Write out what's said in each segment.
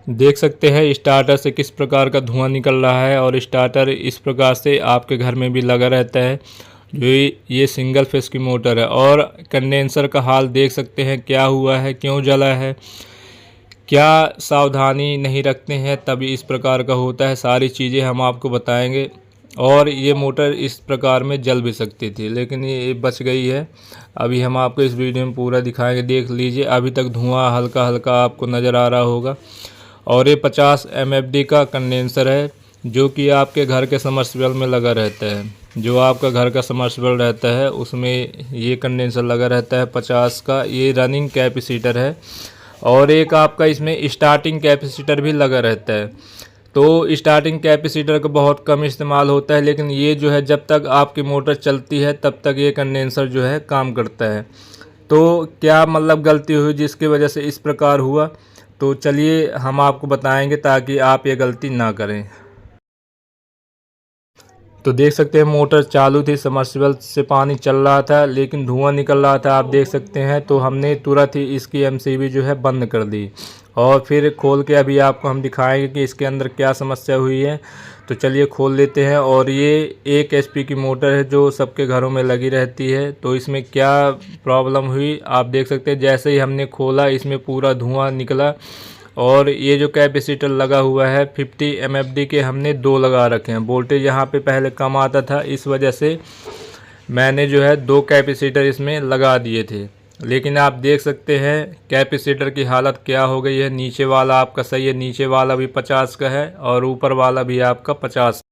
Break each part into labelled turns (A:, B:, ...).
A: देख सकते हैं स्टार्टर से किस प्रकार का धुआं निकल रहा है और स्टार्टर इस प्रकार से आपके घर में भी लगा रहता है। जो ये सिंगल फेस की मोटर है और कंडेंसर का हाल देख सकते हैं क्या हुआ है, क्यों जला है, क्या सावधानी नहीं रखते हैं तभी इस प्रकार का होता है। सारी चीज़ें हम आपको बताएंगे। और ये मोटर इस प्रकार में जल भी सकती थी लेकिन ये बच गई है। अभी हम आपको इस वीडियो में पूरा दिखाएंगे, देख लीजिए। अभी तक धुआं हल्का हल्का आपको नज़र आ रहा होगा। और ये 50 MFD का कंडेंसर है जो कि आपके घर के समर्सिबल में लगा रहता है। जो आपका घर का समर्सिबल रहता है उसमें ये कंडेंसर लगा रहता है 50 का। ये रनिंग कैपेसिटर है और एक आपका इसमें स्टार्टिंग कैपेसिटर भी लगा रहता है। तो स्टार्टिंग कैपेसिटर का बहुत कम इस्तेमाल होता है, लेकिन ये जो है जब तक आपकी मोटर चलती है तब तक ये कंडेंसर जो है काम करता है। तो क्या मतलब गलती हुई जिसकी वजह से इस प्रकार हुआ, तो चलिए हम आपको बताएंगे ताकि आप ये गलती ना करें। तो देख सकते हैं मोटर चालू थी, समर्सिबल से पानी चल रहा था लेकिन धुआं निकल रहा था, आप देख सकते हैं। तो हमने तुरंत ही इसकी MCB जो है बंद कर दी और फिर खोल के अभी आपको हम दिखाएंगे कि इसके अंदर क्या समस्या हुई है। तो चलिए खोल लेते हैं। और ये 1 HP की मोटर है जो सबके घरों में लगी रहती है। तो इसमें क्या प्रॉब्लम हुई आप देख सकते हैं। जैसे ही हमने खोला इसमें पूरा धुआं निकला और ये जो कैपेसिटर लगा हुआ है 50 MFD के हमने 2 लगा रखे हैं। वोल्टेज यहाँ पे पहले कम आता था, इस वजह से मैंने जो है 2 कैपेसिटर इसमें लगा दिए थे। लेकिन आप देख सकते हैं कैपेसिटर की हालत क्या हो गई है। नीचे वाला आपका सही है, नीचे वाला भी 50 का है और ऊपर वाला भी आपका 50।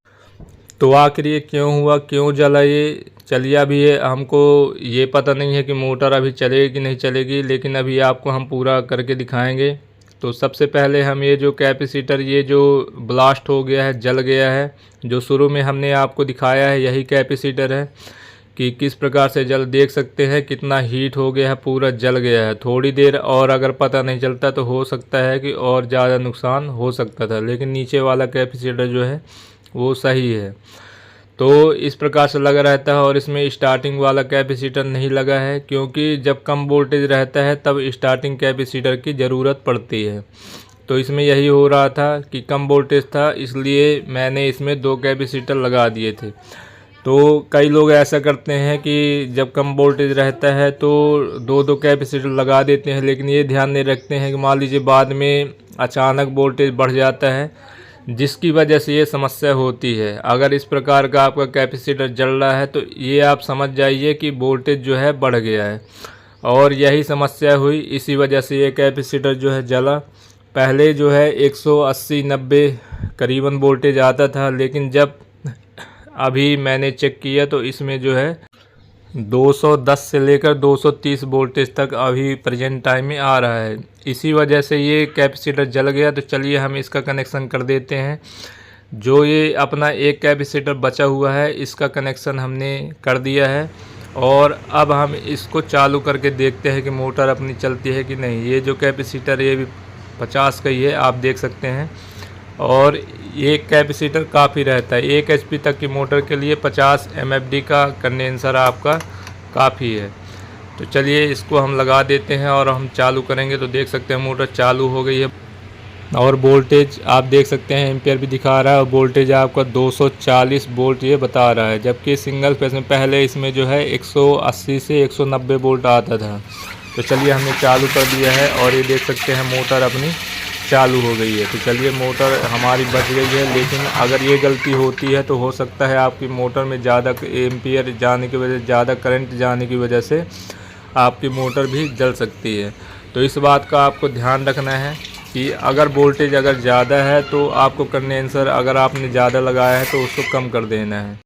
A: तो आखिर ये क्यों हुआ, क्यों जला ये, चलिए अभी ये हमको ये पता नहीं है कि मोटर अभी चलेगी कि नहीं चलेगी, लेकिन अभी आपको हम पूरा करके दिखाएंगे। तो सबसे पहले हम ये जो कैपेसिटर ये जो ब्लास्ट हो गया है, जल गया है, जो शुरू में हमने आपको दिखाया है यही कैपेसिटर है कि किस प्रकार से जल, देख सकते हैं कितना हीट हो गया है, पूरा जल गया है। थोड़ी देर और अगर पता नहीं चलता तो हो सकता है कि और ज़्यादा नुकसान हो सकता था, लेकिन नीचे वाला कैपेसिटर जो है वो सही है। तो इस प्रकार से लगा रहता है और इसमें स्टार्टिंग वाला कैपेसिटर नहीं लगा है, क्योंकि जब कम वोल्टेज रहता है तब स्टार्टिंग कैपेसिटर की ज़रूरत पड़ती है। तो इसमें यही हो रहा था कि कम वोल्टेज था, इसलिए मैंने इसमें 2 कैपेसिटर लगा दिए थे। तो कई लोग ऐसा करते हैं कि जब कम वोल्टेज रहता है तो 2-2 कैपेसिटर लगा देते हैं, लेकिन ये ध्यान नहीं रखते हैं कि मान लीजिए बाद में अचानक वोल्टेज बढ़ जाता है जिसकी वजह से ये समस्या होती है। अगर इस प्रकार का आपका कैपेसिटर जल रहा है तो ये आप समझ जाइए कि वोल्टेज जो है बढ़ गया है और यही समस्या हुई, इसी वजह से ये कैपेसिटर जो है जला। पहले जो है 180-90 करीबन वोल्टेज आता था, लेकिन जब अभी मैंने चेक किया तो इसमें जो है 210 से लेकर 230 वोल्टेज तक अभी प्रेजेंट टाइम में आ रहा है। इसी वजह से ये कैपेसिटर जल गया। तो चलिए हम इसका कनेक्शन कर देते हैं। जो ये अपना एक कैपेसिटर बचा हुआ है इसका कनेक्शन हमने कर दिया है और अब हम इसको चालू करके देखते हैं कि मोटर अपनी चलती है कि नहीं। ये जो कैपेसिटर ये भी 50 का ही है, आप देख सकते हैं। और ये कैपेसिटर काफ़ी रहता है, 1 HP तक की मोटर के लिए 50 MFD का कंडेंसर आपका काफ़ी है। तो चलिए इसको हम लगा देते हैं और हम चालू करेंगे। तो देख सकते हैं मोटर चालू हो गई है और वोल्टेज आप देख सकते हैं एम्पियर भी दिखा रहा है और वोल्टेज आपका 240 वोल्ट ये बता रहा है। जबकि सिंगल फेस में पहले इसमें जो है 180 से 190 वोल्ट आता था। तो चलिए हमने चालू कर दिया है और ये देख सकते हैं मोटर अपनी चालू हो गई है। तो चलिए मोटर हमारी बच गई है, लेकिन अगर ये गलती होती है तो हो सकता है आपकी मोटर में ज़्यादा एम्पियर जाने की वजह, ज़्यादा करंट जाने की वजह से आपकी मोटर भी जल सकती है। तो इस बात का आपको ध्यान रखना है कि अगर वोल्टेज अगर ज़्यादा है तो आपको कंडेंसर अगर आपने ज़्यादा लगाया है तो उसको कम कर देना है।